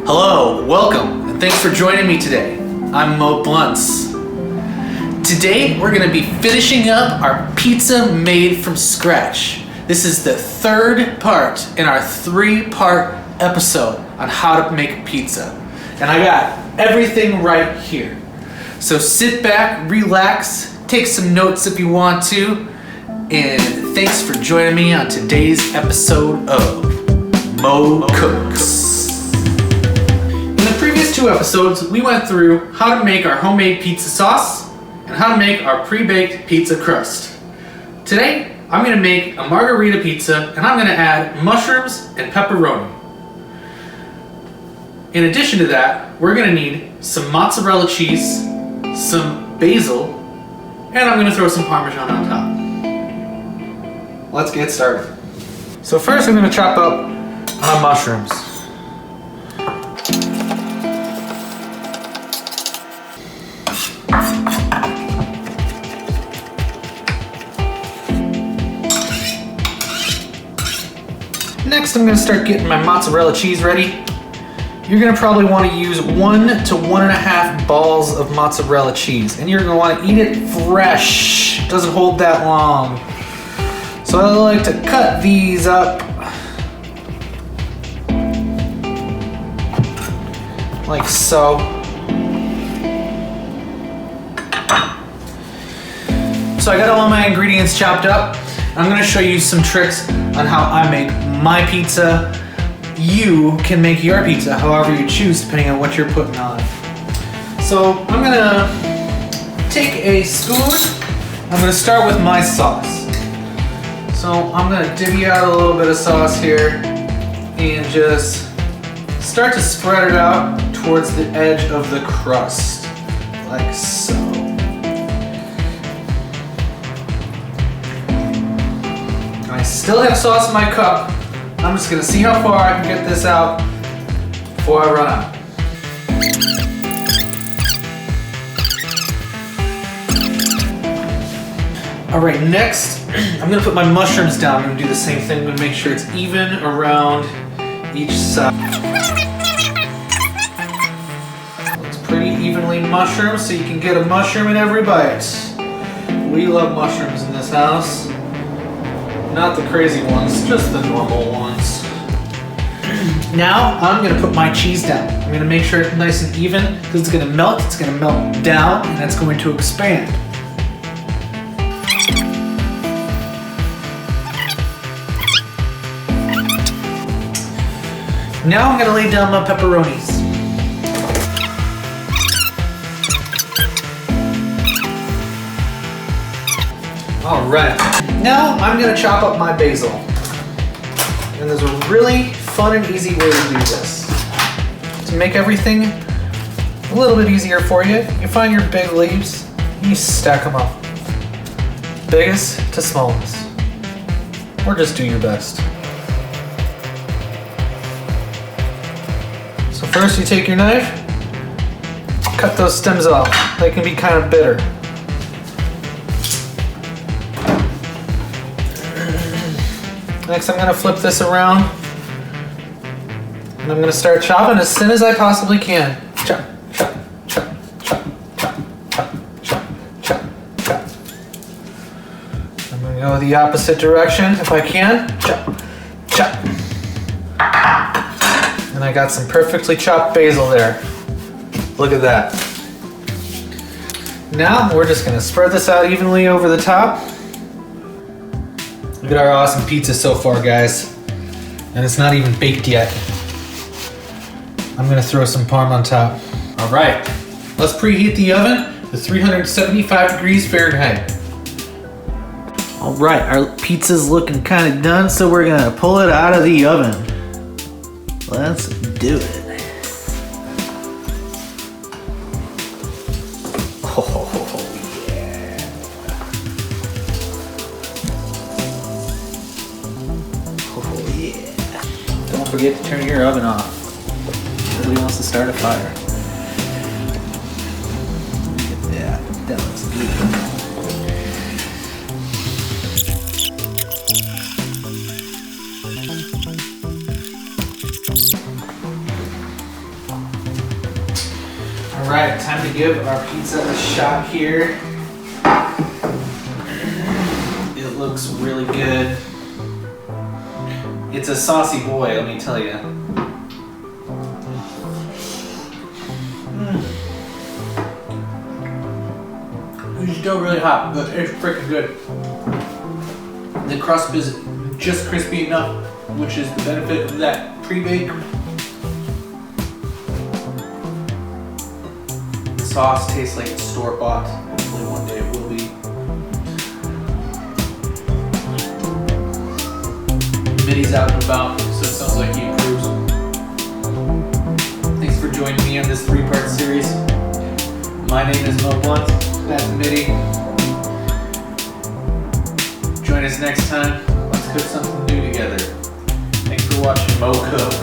Hello, welcome, and thanks for joining me today. I'm Bluntz. Today, we're gonna be finishing up our pizza made from scratch. This is the third part in our 3-part episode on how to make pizza. And I got everything right here. So sit back, relax, take some notes if you want to, and thanks for joining me on today's episode of Mo Cooks. In the previous 2 episodes, we went through how to make our homemade pizza sauce and how to make our pre-baked pizza crust. Today, I'm gonna make a margarita pizza and I'm gonna add mushrooms and pepperoni. In addition to that, we're gonna need some mozzarella cheese, some basil, and I'm gonna throw some Parmesan on top. Let's get started. So first I'm gonna chop up my mushrooms. Next, I'm going to start getting my mozzarella cheese ready. You're going to probably want to use 1 to 1.5 balls of mozzarella cheese, and you're going to want to eat it fresh. It doesn't hold that long. So I like to cut these up like so. So I got all my ingredients chopped up. I'm gonna show you some tricks on how I make my pizza. You can make your pizza however you choose depending on what you're putting on. So I'm gonna take a spoon. I'm gonna start with my sauce. So I'm gonna divvy out a little bit of sauce here and just start to spread it out towards the edge of the crust, like so. I still have sauce in my cup. I'm just gonna see how far I can get this out before I run out. All right, next, I'm gonna put my mushrooms down. I'm gonna do the same thing. I'm gonna make sure it's even around each side. It's pretty evenly mushroomed, so you can get a mushroom in every bite. We love mushrooms in this house. Not the crazy ones, just the normal ones. Now, I'm gonna put my cheese down. I'm gonna make sure it's nice and even, because it's gonna melt down, and it's going to expand. Now I'm gonna lay down my pepperonis. All right. Now I'm gonna chop up my basil. And there's a really fun and easy way to do this. To make everything a little bit easier for you, you find your big leaves, and you stack them up. Biggest to smallest. Or just do your best. So first you take your knife, cut those stems off. They can be kind of bitter. Next, I'm gonna flip this around, and I'm gonna start chopping as thin as I possibly can. Chop, chop, chop, chop, chop, chop, chop, chop, chop. I'm gonna go the opposite direction if I can. Chop, chop. And I got some perfectly chopped basil there. Look at that. Now, we're just gonna spread this out evenly over the top. Look at our awesome pizza so far, guys. And it's not even baked yet. I'm gonna throw some parm on top. All right, let's preheat the oven to 375 degrees Fahrenheit. All right, our pizza's looking kind of done, so we're gonna pull it out of the oven. Let's do it. Don't forget to turn your oven off. Nobody wants to start a fire. Yeah, that looks good. Alright, time to give our pizza a shot here. It looks really good. It's a saucy boy, let me tell you. It's still really hot, but it's freaking good. The crust is just crispy enough, which is the benefit of that pre-bake. The sauce tastes like it's store-bought. Hopefully one day it will be. Mitty's out and about, so it sounds like he approves. Thanks for joining me on this 3-part series. My name is Bluntz. That's Mitty. Join us next time. Let's cook something new together. Thanks for watching Mo Cook.